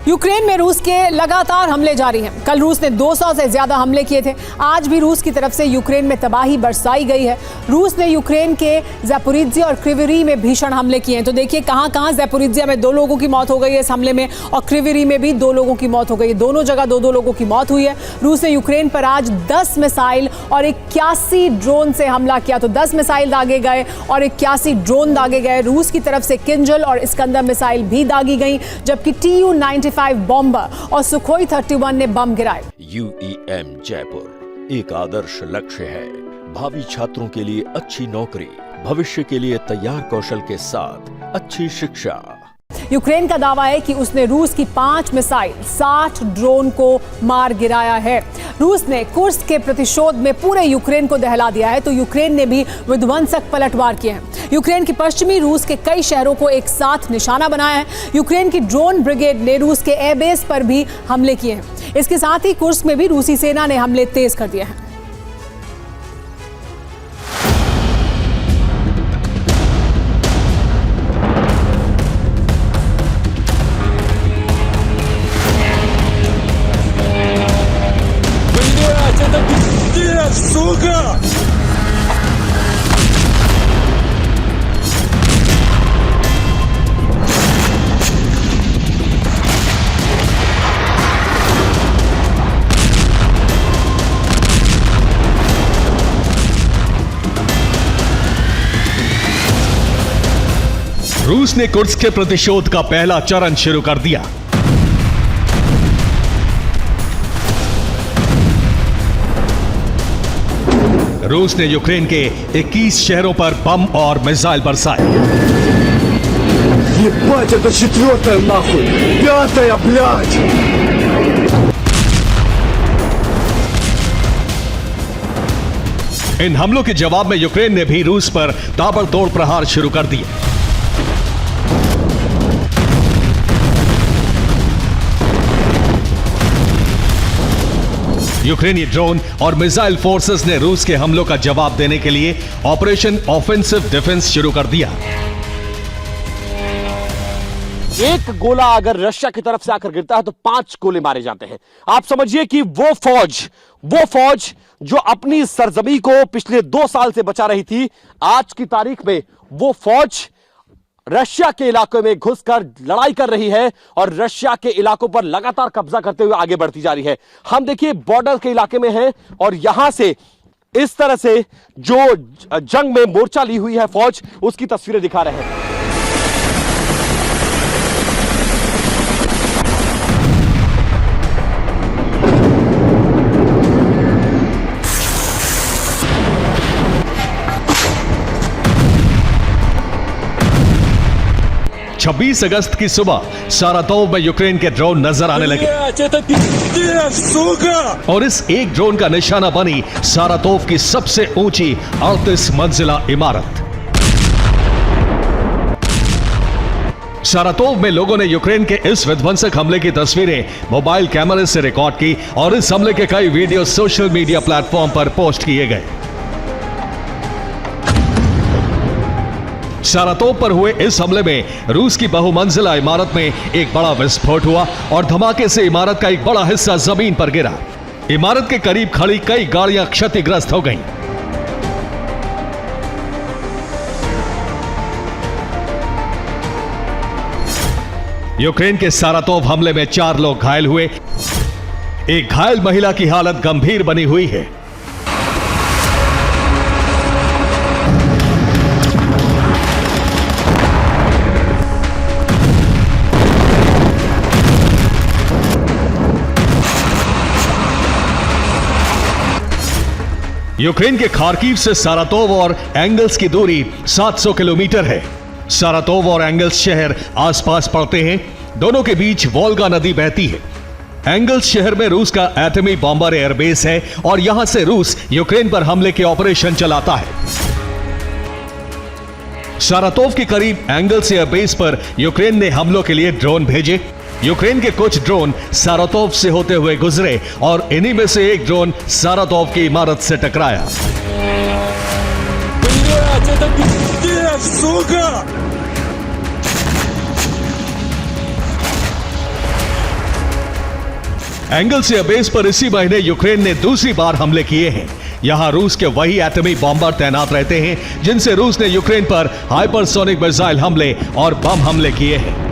Ukraine में रूस के लगातार हमले जारी हैं। कल रूस ने 200 से ज्यादा हमले किए थे। आज भी रूस की तरफ से यूक्रेन में तबाही बरसाई गई है। रूस ने यूक्रेन के ज़ैपोरिज्जिया और क्रिविरी में भीषण हमले किए हैं। तो देखिए कहां ज़ैपोरिज्जिया में 2 लोगों की मौत हो गई है इस हमले में, और क्रिविरी में भी 2 लोगों की मौत हो गई है। दोनों जगह 2-2 लोगों की मौत हुई है। रूस ने यूक्रेन पर आज 10 मिसाइल और 81 ड्रोन से हमला किया। तो 10 मिसाइल दागे गए और 81 ड्रोन दागे गए। रूस की तरफ से किंजल और इस्कंदर मिसाइल भी दागी गई, जबकि Tu-95 बॉम्बर और सुखोई 31 ने बम गिराए। UEM जयपुर एक आदर्श लक्ष्य है। भावी छात्रों के लिए अच्छी नौकरी, भविष्य के लिए तैयार कौशल के साथ अच्छी शिक्षा। यूक्रेन का दावा है कि उसने रूस की 5 मिसाइल 60 ड्रोन को मार गिराया है। रूस ने कुर्स्क के प्रतिशोध में पूरे यूक्रेन को दहला दिया है। तो यूक्रेन ने भी विध्वंसक पलटवार किए हैं। यूक्रेन की पश्चिमी रूस के कई शहरों को एक साथ निशाना बनाया है। यूक्रेन की ड्रोन ब्रिगेड ने रूस के एयरबेस पर भी हमले किए हैं। इसके साथ ही कुर्स्क में भी रूसी सेना ने हमले तेज कर दिए हैं। रूस ने कुर्स्क के प्रतिशोध का पहला चरण शुरू कर दिया। रूस ने यूक्रेन के 21 शहरों पर बम और मिसाइल बरसाए। Ебать, это 4-я нахуй! 5-я, блядь! इन हमलों के जवाब में यूक्रेन ने भी रूस पर ताबड़तोड़ प्रहार शुरू कर दिए। यूक्रेनी ड्रोन और मिसाइल फोर्सेस ने रूस के हमलों का जवाब देने के लिए ऑपरेशन ऑफेंसिव डिफेंस शुरू कर दिया। एक गोला अगर रशिया की तरफ से आकर गिरता है तो 5 गोले मारे जाते हैं। आप समझिए कि वो फौज जो अपनी सरजमी को पिछले 2 साल से बचा रही थी, आज की तारीख में वो फौज रशिया के इलाकों में घुसकर लड़ाई कर रही है और रशिया के इलाकों पर लगातार कब्जा करते हुए आगे बढ़ती जा रही है। हम देखिए बॉर्डर के इलाके में हैं और यहां से इस तरह से जो जंग में मोर्चा ली हुई है फौज, उसकी तस्वीरें दिखा रहे हैं। 26 अगस्त की सुबह सारातोव में यूक्रेन के ड्रोन नजर आने लगे और इस एक ड्रोन का निशाना बनी सारातोव की सबसे ऊंची 38 मंजिला इमारत। सारातोव में लोगों ने यूक्रेन के इस विध्वंसक हमले की तस्वीरें मोबाइल कैमरे से रिकॉर्ड की और इस हमले के कई वीडियो सोशल मीडिया प्लेटफॉर्म पर पोस्ट किए गए। सारातोव पर हुए इस हमले में रूस की बहुमंजिला इमारत में एक बड़ा विस्फोट हुआ और धमाके से इमारत का एक बड़ा हिस्सा जमीन पर गिरा। इमारत के करीब खड़ी कई गाड़ियां क्षतिग्रस्त हो गईं। यूक्रेन के सारातोव हमले में 4 लोग घायल हुए। एक घायल महिला की हालत गंभीर बनी हुई है। यूक्रेन के खार्किव से सारातोव और एंगल्स की दूरी 700 किलोमीटर है। सारातोव और एंगल्स शहर आसपास पड़ते हैं। दोनों के बीच वोल्गा नदी बहती है। एंगल्स शहर में रूस का एटमी बॉम्बर एयरबेस है और यहां से रूस यूक्रेन पर हमले के ऑपरेशन चलाता है। सारातोव के करीब एंगल्स एयरबेस पर यूक्रेन ने हमलों के लिए ड्रोन भेजे। यूक्रेन के कुछ ड्रोन सारातोव से होते हुए गुजरे और इन्हीं में से एक ड्रोन सारातोव की इमारत से टकराया। एंगल्सिया बेस पर इसी महीने यूक्रेन ने दूसरी बार हमले किए हैं। यहां रूस के वही एटमी बॉम्बर तैनात रहते हैं जिनसे रूस ने यूक्रेन पर हाइपरसोनिक मिसाइल हमले और बम हमले किए हैं।